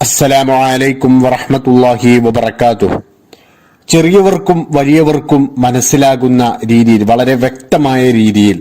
അസ്സലാമു അലൈക്കും വറഹ്മത്തുള്ളാഹി വബറകാതുഹു. ചെറിയവർക്കും വലിയവർക്കും മനസ്സിലാകുന്ന രീതിയിൽ, വളരെ വ്യക്തമായ രീതിയിൽ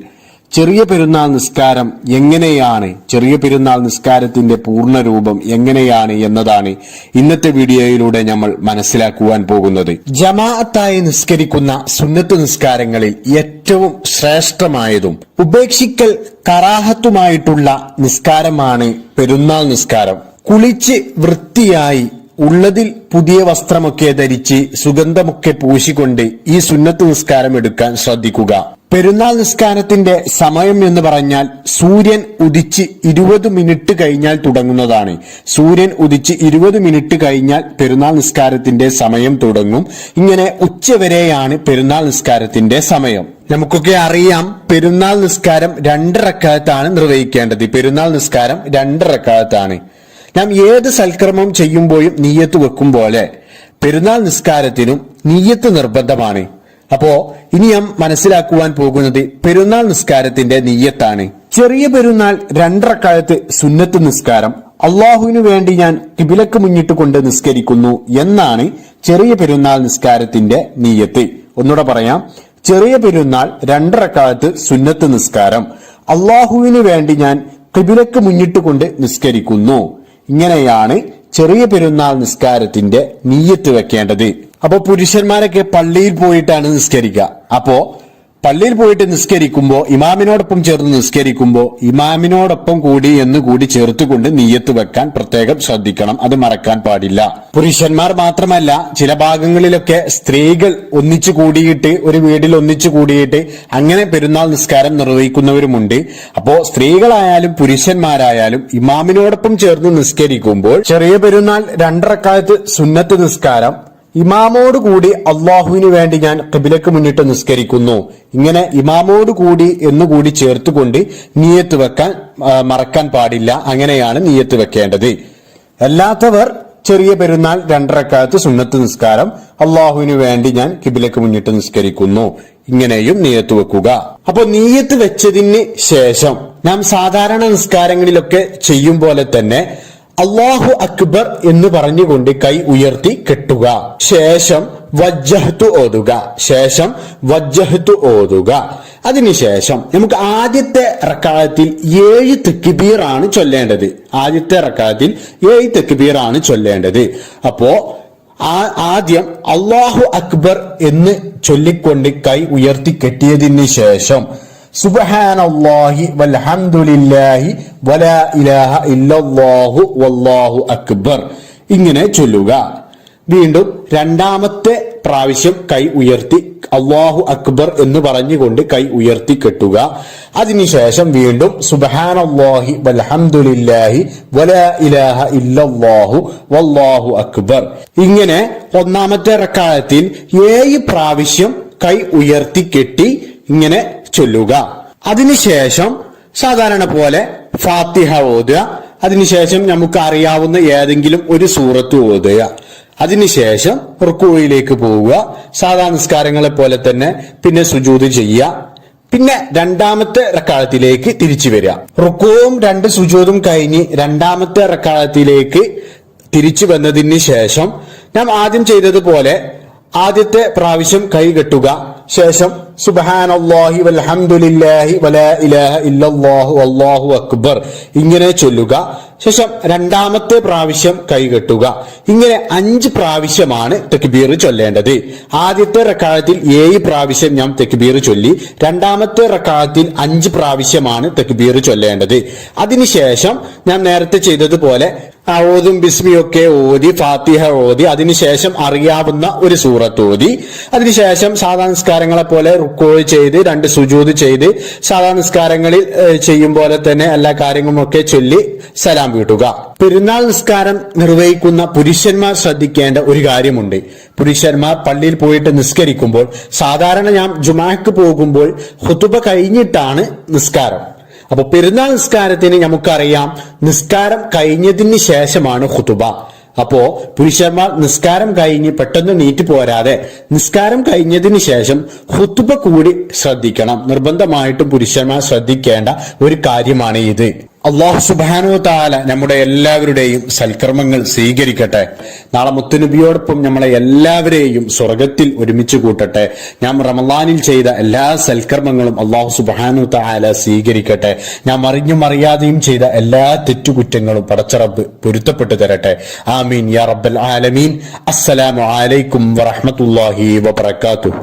ചെറിയ പെരുന്നാൾ നിസ്കാരം എങ്ങനെയാണ്, ചെറിയ പെരുന്നാൾ നിസ്കാരത്തിന്റെ പൂർണ്ണരൂപം എങ്ങനെയാണ് എന്നതാണ് ഇന്നത്തെ വീഡിയോയിലൂടെ നമ്മൾ മനസ്സിലാക്കുവാൻ പോകുന്നത്. ജമാഅത്തായി നിസ്കരിക്കുന്ന സുന്നത്ത് നിസ്കാരങ്ങളിൽ ഏറ്റവും ശ്രേഷ്ഠമായതും ഉപേക്ഷിക്കൽ കറാഹത്തുമായിട്ടുള്ള നിസ്കാരമാണ് പെരുന്നാൾ നിസ്കാരം. കുളിച്ച് വൃത്തിയായി ഉള്ളതിൽ പുതിയ വസ്ത്രമൊക്കെ ധരിച്ച് സുഗന്ധമൊക്കെ പൂശിക്കൊണ്ട് ഈ സുന്നത്ത് നിസ്കാരം എടുക്കാൻ ശ്രദ്ധിക്കുക. പെരുന്നാൾ നിസ്കാരത്തിന്റെ സമയം എന്ന് പറഞ്ഞാൽ സൂര്യൻ ഉദിച്ച് 20 മിനിറ്റ് കഴിഞ്ഞാൽ തുടങ്ങുന്നതാണ്. സൂര്യൻ ഉദിച്ച് 20 മിനിറ്റ് കഴിഞ്ഞാൽ പെരുന്നാൾ നിസ്കാരത്തിന്റെ സമയം തുടങ്ങും. ഇങ്ങനെ ഉച്ചവരെയാണ് പെരുന്നാൾ നിസ്കാരത്തിന്റെ സമയം. നമുക്കൊക്കെ അറിയാം, പെരുന്നാൾ നിസ്കാരം 2 റക്അത്താണ് നിർവഹിക്കേണ്ടത്. പെരുന്നാൾ നിസ്കാരം 2 റക്അത്താണ്. നാം ഏത് സൽക്കർമ്മം ചെയ്യുമ്പോഴും നീയത്ത് വെക്കും പോലെ പെരുന്നാൾ നിസ്കാരത്തിനും നീയത്ത് നിർബന്ധമാണ്. അപ്പോ ഇനി നാം മനസ്സിലാക്കുവാൻ പോകുന്നത് പെരുന്നാൾ നിസ്കാരത്തിന്റെ നീയത്താണ്. ചെറിയ പെരുന്നാൾ 2 റക്അത്ത് സുന്നത്ത് നിസ്കാരം അള്ളാഹുവിനു വേണ്ടി ഞാൻ ഖിബിലക്ക് മുന്നിട്ട് കൊണ്ട് നിസ്കരിക്കുന്നു എന്നാണ് ചെറിയ പെരുന്നാൾ നിസ്കാരത്തിന്റെ നീയത്ത്. ഒന്നുകൂടെ പറയാം, ചെറിയ പെരുന്നാൾ 2 റക്അത്ത് സുന്നത്ത് നിസ്കാരം അള്ളാഹുവിനു വേണ്ടി ഞാൻ ഖിബിലക്ക് മുന്നിട്ട് കൊണ്ട് നിസ്കരിക്കുന്നു. ഇങ്ങനെയാണ് ചെറിയ പെരുന്നാൾ നിസ്കാരത്തിന്റെ നീയത്ത് വെക്കേണ്ടത്. അപ്പൊ പുരുഷന്മാരൊക്കെ പള്ളിയിൽ പോയിട്ടാണ് നിസ്കരിക്കുക. അപ്പോ പള്ളിയിൽ പോയിട്ട് നിസ്കരിക്കുമ്പോ ഇമാമിനോടൊപ്പം ചേർന്ന് നിസ്കരിക്കുമ്പോ ഇമാമിനോടൊപ്പം കൂടി എന്ന് കൂടി ചേർത്തുകൊണ്ട് നീയത്ത് വെക്കാൻ പ്രത്യേകം ശ്രദ്ധിക്കണം. അത് മറക്കാൻ പാടില്ല. പുരുഷന്മാർ മാത്രമല്ല, ചില ഭാഗങ്ങളിലൊക്കെ സ്ത്രീകൾ ഒന്നിച്ചു കൂടിയിട്ട്, ഒരു വീട്ടിൽ ഒന്നിച്ചു കൂടിയിട്ട് അങ്ങനെ പെരുന്നാൾ നിസ്കാരം നിർവഹിക്കുന്നവരുമുണ്ട്. അപ്പോ സ്ത്രീകളായാലും പുരുഷന്മാരായാലും ഇമാമിനോടൊപ്പം ചേർന്ന് നിസ്കരിക്കുമ്പോൾ ചെറിയ പെരുന്നാൾ 2 റക്അത്ത് സുന്നത്ത് നിസ്കാരം ഇമാമോട് കൂടി അള്ളാഹുവിന് വേണ്ടി ഞാൻ ഖിബിലക്ക് മുന്നിട്ട് നിസ്കരിക്കുന്നു, ഇങ്ങനെ ഇമാമോട് കൂടി എന്നുകൂടി ചേർത്തുകൊണ്ട് നീയത്ത് വെക്കാൻ മറക്കാൻ പാടില്ല. അങ്ങനെയാണ് നീയത്ത് വെക്കേണ്ടത്. അല്ലാത്തവർ ചെറിയ പെരുന്നാൾ 2 റക്അത്ത് സുന്നത്ത് നിസ്കാരം അള്ളാഹുവിന് വേണ്ടി ഞാൻ ഖിബിലക്ക് മുന്നിട്ട് നിസ്കരിക്കുന്നു, ഇങ്ങനെയും നീയത്ത് വെക്കുക. അപ്പൊ നീയത്ത് വെച്ചതിന് ശേഷം നാം സാധാരണ നിസ്കാരങ്ങളിലൊക്കെ ചെയ്യും പോലെ തന്നെ അല്ലാഹു അക്ബർ എന്ന് പറഞ്ഞുകൊണ്ട് കൈ ഉയർത്തി കെട്ടുക. ശേഷം വജ്ജഹ്തു ഓതുക. അതിനുശേഷം നമുക്ക് ആദ്യത്തെ റക്അത്തിൽ 7 തക്ബീർ ആണ് ചൊല്ലേണ്ടത്. ആദ്യത്തെ റക്അത്തിൽ 7 തക്ബീർ ആണ് ചൊല്ലേണ്ടത്. അപ്പോ ആദ്യം അല്ലാഹു അക്ബർ എന്ന് ചൊല്ലിക്കൊണ്ട് കൈ ഉയർത്തി കെട്ടിയതിന് ശേഷം സുബ്ഹാനല്ലാഹി വൽഹംദുലില്ലാഹി വലാ ഇലാഹ ഇല്ലല്ലാഹു വല്ലാഹു അക്ബർ ഇങ്ങനെ ചൊല്ലുക. വീണ്ടും രണ്ടാമത്തെ പ്രാവശ്യം കൈ ഉയർത്തി അല്ലാഹു അക്ബർ എന്ന് പറഞ്ഞുകൊണ്ട് കൈ ഉയർത്തി കെട്ടുക. അതിനുശേഷം വീണ്ടും സുബ്ഹാനല്ലാഹി വൽഹംദുലില്ലാഹി വലാ ഇലാഹ ഇല്ലല്ലാഹു വല്ലാഹു അക്ബർ. ഇങ്ങനെ ഒന്നാമത്തെ റക്അത്തിൽ 7 പ്രാവശ്യം കൈ ഉയർത്തി കെട്ടി ഇങ്ങനെ ചൊല്ലുക. അതിനുശേഷം സാധാരണ പോലെ ഫാത്തിഹ ഓതുക. അതിനുശേഷം നമുക്ക് അറിയാവുന്ന ഏതെങ്കിലും ഒരു സൂറത്ത് ഓതുക. അതിനുശേഷം റുക്കൂയിലേക്ക് പോവുക. സാധാരണ നിസ്കാരങ്ങളെ പോലെ തന്നെ പിന്നെ സുജൂദ് ചെയ്യുക. പിന്നെ രണ്ടാമത്തെ റക്അത്തിലേക്ക് തിരിച്ചു വരിക. റുക്കൂവും 2 സുജൂദും കഴിഞ്ഞ് രണ്ടാമത്തെ റക്അത്തിലേക്ക് തിരിച്ചു വന്നതിന് ശേഷം നാം ആദ്യം ചെയ്തതുപോലെ ആദ്യത്തെ പ്രാവശ്യം കൈ കെട്ടുക. ശേഷം സുബ്ഹാനല്ലാഹി വൽഹംദുലില്ലാഹി വലാ ഇലാഹ ഇല്ലല്ലാഹു വല്ലാഹു അക്ബർ ഇങ്ങനെ ചൊല്ലുക. ശേഷം രണ്ടാമത്തെ പ്രാവശ്യം കൈ കെട്ടുക. ഇങ്ങനെ 5 പ്രാവശ്യമാണ് തക്ബീർ ചൊല്ലേണ്ടത്. ആദ്യത്തെ റക്അത്തിൽ 7 പ്രാവശ്യം ഞാൻ തക്ബീർ ചൊല്ലി. രണ്ടാമത്തെ റക്അത്തിൽ 5 പ്രാവശ്യമാണ് തക്ബീർ ചൊല്ലേണ്ടത്. അതിനുശേഷം ഞാൻ നേരത്തെ ചെയ്തതുപോലെ ഔദും ബിസ്മിയൊക്കെ ഓതി, ഫാത്തിഹ ഓതി, അതിനുശേഷം അറിയാവുന്ന ഒരു സൂറത്ത് ഓതി, അതിനുശേഷം സാധാരണ നിസ്കാരങ്ങളെ പോലെ റുക്കൂ ചെയ്ത് 2 സുജൂദ് ചെയ്ത് സാധാരണ നിസ്കാരങ്ങളിൽ ചെയ്യും പോലെ തന്നെ എല്ലാ കാര്യങ്ങളുമൊക്കെ ചൊല്ലി സലാം വീട്ടുക. പെരുന്നാൾ നിസ്കാരം നിർവഹിക്കുന്ന പുരുഷന്മാർ ശ്രദ്ധിക്കേണ്ട ഒരു കാര്യമുണ്ട്. പുരുഷന്മാർ പള്ളിയിൽ പോയിട്ട് നിസ്കരിക്കുമ്പോൾ സാധാരണ ഞാൻ ജുമാക്ക് പോകുമ്പോൾ ഖുതുബ കഴിഞ്ഞിട്ടാണ് നിസ്കാരം. അപ്പൊ പെരുന്നാൾ നിസ്കാരത്തിന് നമുക്കറിയാം, നിസ്കാരം കഴിഞ്ഞതിന് ശേഷമാണ് ഖുതുബ. അപ്പോ പുരുഷന്മാർ നിസ്കാരം കഴിഞ്ഞ് പെട്ടെന്ന് നീറ്റ് പോരാതെ നിസ്കാരം കഴിഞ്ഞതിന് ശേഷം ഖുതുബ കൂടി ശ്രദ്ധിക്കണം. നിർബന്ധമായിട്ടും പുരുഷന്മാർ ശ്രദ്ധിക്കേണ്ട ഒരു കാര്യമാണ് ഇത്. അള്ളാഹു സുബ്ഹാനഹു തആല നമ്മുടെ എല്ലാവരുടെയും സൽക്കർമ്മങ്ങൾ സ്വീകരിക്കട്ടെ. നാളെ മുത്തുനബിയോടൊപ്പം നമ്മളെ എല്ലാവരെയും സ്വർഗത്തിൽ ഒരുമിച്ച് കൂട്ടട്ടെ. ഞാൻ റമളാനിൽ ചെയ്ത എല്ലാ സൽക്കർമ്മങ്ങളും അള്ളാഹു സുബ്ഹാനഹു തആല സ്വീകരിക്കട്ടെ. ഞാൻ അറിഞ്ഞും അറിയാതെയും ചെയ്ത എല്ലാ തെറ്റുകുറ്റങ്ങളും പടച്ച റബ്ബ് പൊരുത്തപ്പെട്ടു തരട്ടെ. ആമീൻ യാ റബ്ബൽ ആലമീൻ. അസ്സലാമു അലൈക്കും വറഹ്മത്തുള്ളാഹി വബറകാതുഹു.